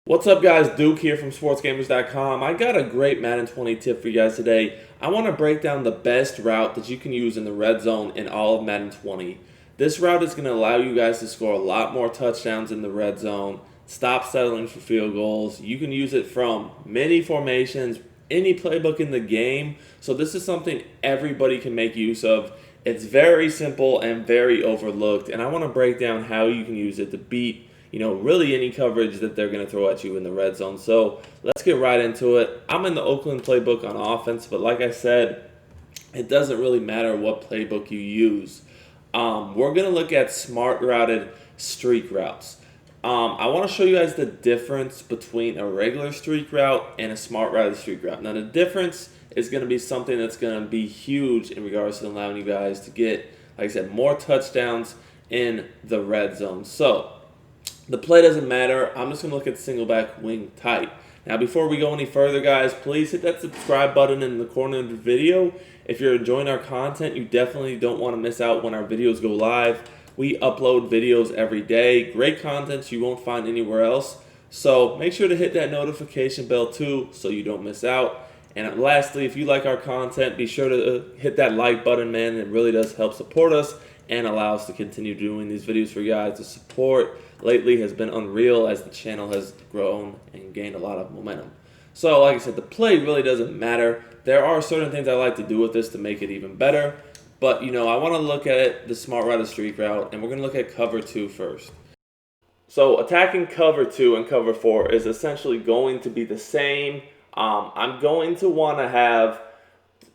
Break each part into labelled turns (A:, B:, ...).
A: What's up, guys? Duke here from sportsgamers.com. I got a great Madden 20 tip for you guys today. I want to break down the best route that you can use in the red zone in all of Madden 20. This route is going to allow you guys to score a lot more touchdowns in the red zone, stop settling for field goals. You can use it from many formations, any playbook in the game. So this is something everybody can make use of. It's very simple and very overlooked, and I want to break down how you can use it to beat really any coverage that they're going to throw at you in the red zone. So let's get right into it. I'm in the Oakland playbook on offense, but like I said, it doesn't really matter what playbook you use. We're going to look at smart routed streak routes. I want to show you guys the difference between a regular streak route and a smart routed streak route. Now, the difference is going to be something that's going to be huge in regards to allowing you guys to get, like I said, more touchdowns in the red zone. So the play doesn't matter. I'm just going to look at single back wing tight. Now, before we go any further, guys, please hit that subscribe button in the corner of the video. If you're enjoying our content, you definitely don't want to miss out when our videos go live. We upload videos every day. Great content you won't find anywhere else. So make sure to hit that notification bell too so you don't miss out. And lastly, if you like our content, be sure to hit that like button, man. It really does help support us and allow us to continue doing these videos for you guys. The support lately has been unreal as the channel has grown and gained a lot of momentum. So like I said, the play really doesn't matter. There are certain things I like to do with this to make it even better. But, I want to look at it, the smart routed streak route, and we're going to look at cover 2 first. So attacking cover 2 and cover 4 is essentially going to be the same. I'm going to want to have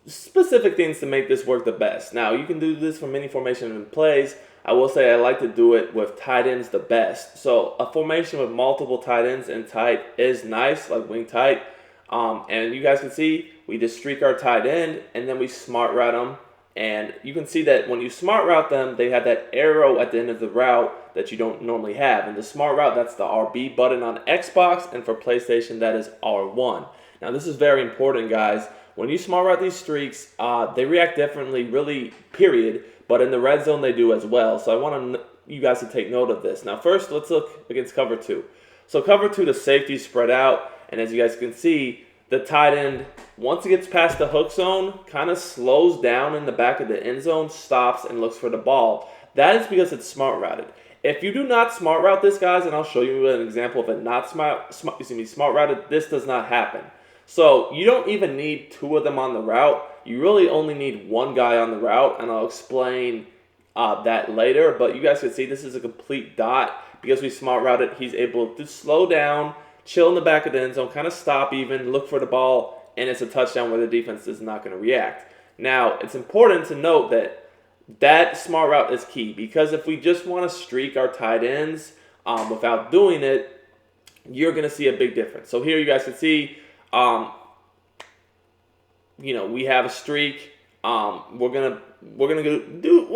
A: specific things to make this work the best. Now, you can do this from many formation and plays. I will say I like to do it with tight ends the best. So a formation with multiple tight ends and tight is nice, like wing tight. And you guys can see we just streak our tight end and then we smart route them. And you can see that when you smart route them, they have that arrow at the end of the route that you don't normally have. And the smart route, that's the RB button on Xbox, and for PlayStation, that is R1. Now, this is very important, guys. When you smart route these streaks, they react differently, really, period. But in the red zone, they do as well. So I want you guys to take note of this. Now, first, let's look against cover 2. So cover 2, the safety spread out. And as you guys can see, the tight end, once it gets past the hook zone, kind of slows down in the back of the end zone, stops, and looks for the ball. That is because it's smart routed. If you do not smart route this, guys, and I'll show you an example of it not smart routed, this does not happen. So you don't even need 2 of them on the route. You really only need 1 guy on the route, and I'll explain that later. But you guys can see this is a complete dot. Because we smart routed, he's able to slow down, chill in the back of the end zone, kind of stop even, look for the ball, and it's a touchdown where the defense is not going to react. Now, it's important to note that smart route is key, because if we just want to streak our tight ends without doing it, you're going to see a big difference. So here you guys can see, we have a streak. We'll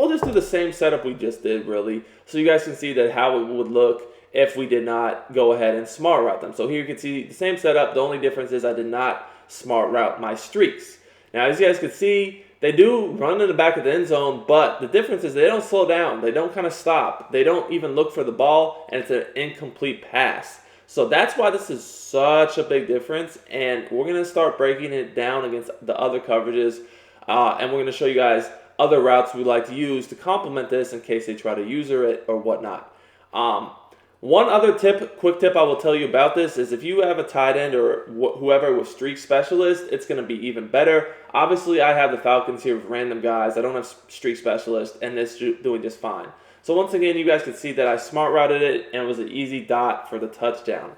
A: just do the same setup we just did, really, so you guys can see that how it would look if we did not go ahead and smart route them. So here you can see the same setup. The only difference is I did not smart route my streaks. Now, as you guys can see, they do run in the back of the end zone, but the difference is they don't slow down. They don't kind of stop. They don't even look for the ball, and it's an incomplete pass. So that's why this is such a big difference, and we're going to start breaking it down against the other coverages, and we're going to show you guys other routes we like to use to complement this in case they try to user it or whatnot. One other quick tip I will tell you about this is if you have a tight end or whoever with streak specialist, it's going to be even better. Obviously, I have the Falcons here with random guys. I don't have streak specialist, and it's doing just fine. So once again, you guys can see that I smart routed it, and it was an easy dot for the touchdown.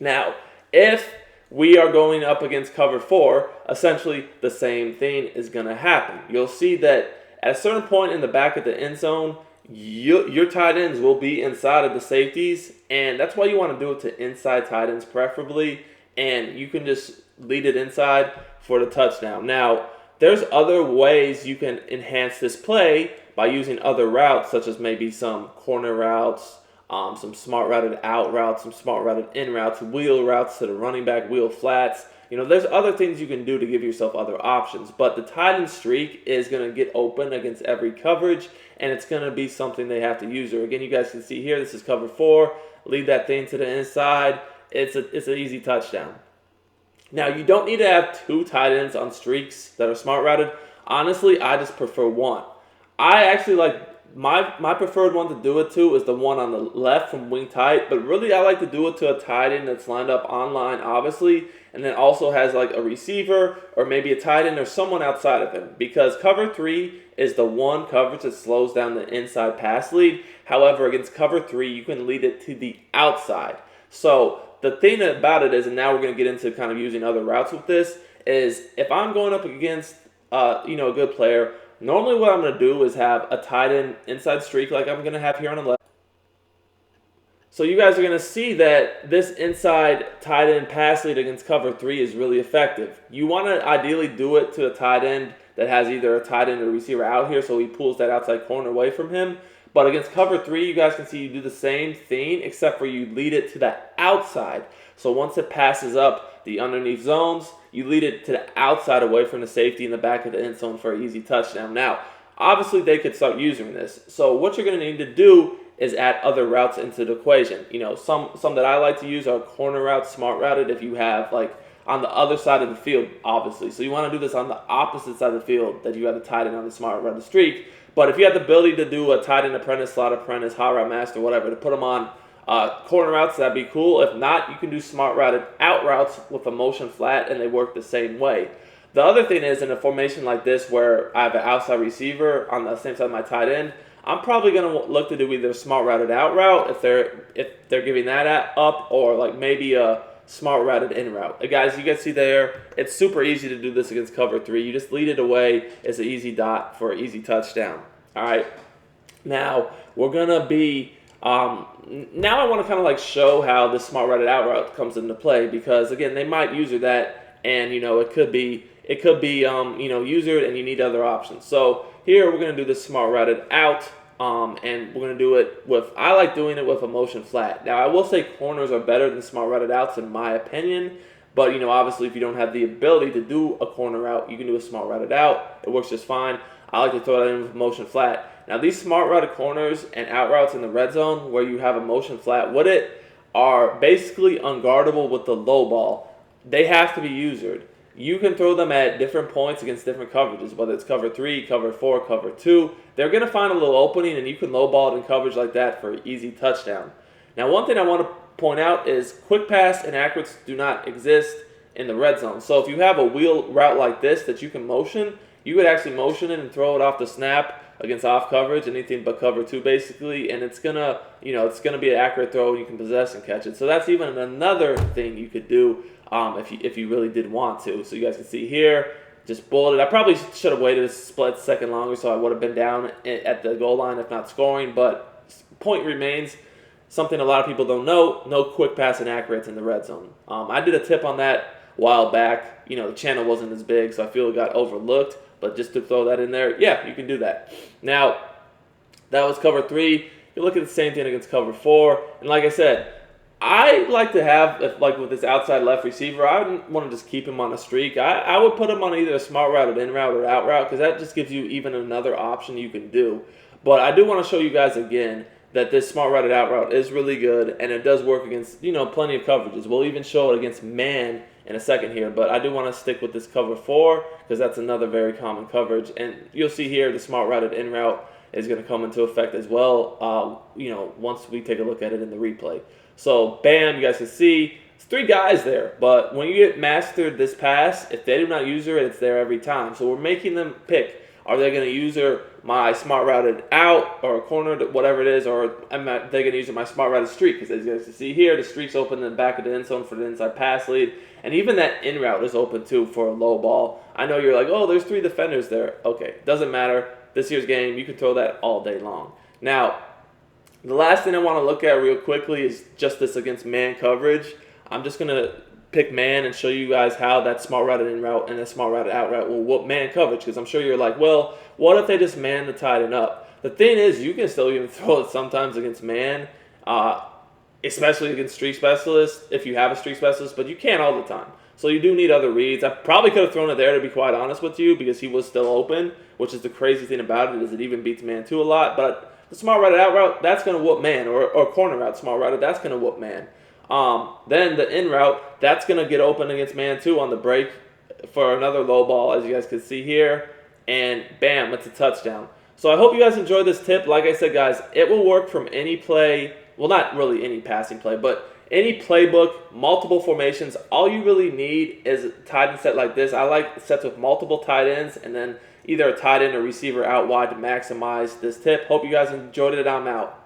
A: Now, if we are going up against cover 4, essentially the same thing is going to happen. You'll see that at a certain point in the back of the end zone, your tight ends will be inside of the safeties, and that's why you want to do it to inside tight ends preferably, and you can just lead it inside for the touchdown. Now, there's other ways you can enhance this play by using other routes, such as maybe some corner routes, some smart routed out routes, some smart routed in routes, wheel routes to the running back, wheel flats. There's other things you can do to give yourself other options, but the tight end streak is going to get open against every coverage, and it's going to be something they have to use. Or again, you guys can see here, this is cover 4. Lead that thing to the inside, it's an easy touchdown. Now, you don't need to have two tight ends on streaks that are smart routed. Honestly, I just prefer one. I actually like my preferred one to do it to is the one on the left from wing tight, but really I like to do it to a tight end that's lined up online, obviously, and then also has like a receiver or maybe a tight end or someone outside of him, because cover three is the one coverage that slows down the inside pass lead. However, against cover three, you can lead it to the outside. So the thing about it is, and now we're going to get into kind of using other routes with this, is if I'm going up against a good player, normally what I'm going to do is have a tight end inside streak like I'm going to have here on the left. So you guys are going to see that this inside tight end pass lead against cover three is really effective. You want to ideally do it to a tight end that has either a tight end or a receiver out here, so he pulls that outside corner away from him. But against cover three, you guys can see you do the same thing, except for you lead it to the outside. So once it passes up the underneath zones, you lead it to the outside away from the safety in the back of the end zone for an easy touchdown. Now, obviously they could start using this. So what you're going to need to do is add other routes into the equation. Some that I like to use are corner routes, smart routed, if you have like on the other side of the field, obviously. So you want to do this on the opposite side of the field that you have the tight end on the smart routed streak. But if you have the ability to do a tight end apprentice, slot apprentice, hot route master, whatever, to put them on corner routes, that'd be cool. If not, you can do smart routed out routes with a motion flat, and they work the same way. The other thing is, in a formation like this where I have an outside receiver on the same side of my tight end, I'm probably going to look to do either a smart routed out route if they're giving that up, or like maybe a smart routed in route. Guys, you guys see there, it's super easy to do this against cover three. You just lead it away. It's an easy dot for an easy touchdown. All right. Now, we're going to be, now I want to kind of like show how the smart routed out route comes into play, because again, they might user that, and it could be usered, and you need other options. So here we're going to do this smart routed out. And we're going to do it I like doing it with a motion flat. Now, I will say corners are better than smart routed outs in my opinion, but, obviously if you don't have the ability to do a corner route, you can do a smart routed out. It works just fine. I like to throw that in with motion flat. Now, these smart routed corners and out routes in the red zone where you have a motion flat with it are basically unguardable with the low ball. They have to be usered. You can throw them at different points against different coverages, whether it's cover 3, cover 4, cover 2. They're going to find a little opening, and you can lowball it in coverage like that for an easy touchdown. Now, one thing I want to point out is quick pass and accurates do not exist in the red zone. So if you have a wheel route like this that you can motion, you could actually motion it and throw it off the snap against off coverage, anything but cover 2 basically, and it's gonna be an accurate throw, and you can possess and catch it. So that's even another thing you could do. If you really did want to. So you guys can see here, just bulleted. I probably should have waited a split second longer, so I would have been down at the goal line if not scoring, but point remains, something a lot of people don't know, no quick pass and accurates in the red zone. I did a tip on that a while back. The channel wasn't as big, so I feel it got overlooked, but just to throw that in there, yeah, you can do that. Now, that was cover 3. You look at the same thing against cover 4, and like I said, I like to have, like with this outside left receiver, I wouldn't want to just keep him on a streak. I would put him on either a smart routed in route or out route, because that just gives you even another option you can do. But I do want to show you guys again that this smart routed out route is really good, and it does work against, plenty of coverages. We'll even show it against man in a second here, but I do want to stick with this cover 4, because that's another very common coverage. And you'll see here the smart routed in route is going to come into effect as well, once we take a look at it in the replay. So, bam, you guys can see, it's 3 guys there. But when you get mastered this pass, if they do not use it, it's there every time. So we're making them pick. Are they going to use my smart routed out or a corner, whatever it is, or are they going to use my smart routed streak? Because as you guys can see here, the streak's open in the back of the end zone for the inside pass lead. And even that in route is open too for a low ball. I know you're like, oh, there's 3 defenders there. Okay, doesn't matter. This year's game, you can throw that all day long. Now, the last thing I want to look at real quickly is just this against man coverage. I'm just going to pick man and show you guys how that smart routed in route and that smart routed out route will whoop man coverage, because I'm sure you're like, well, what if they just man the tight end up? The thing is, you can still even throw it sometimes against man, especially against streak specialists if you have a streak specialist, but you can't all the time. So you do need other reads. I probably could have thrown it there, to be quite honest with you, because he was still open, which is the crazy thing about it, is it even beats man 2 a lot. But the smart routed out route, that's going to whoop man, or corner route smart routed, that's going to whoop man. Then the in route, that's going to get open against man 2 on the break for another low ball, as you guys can see here. And bam, it's a touchdown. So I hope you guys enjoyed this tip. Like I said, guys, it will work from any play. Well, not really any passing play, but any playbook, multiple formations. All you really need is a tight end set like this. I like sets with multiple tight ends and then either a tight end or receiver out wide to maximize this tip. Hope you guys enjoyed it. I'm out.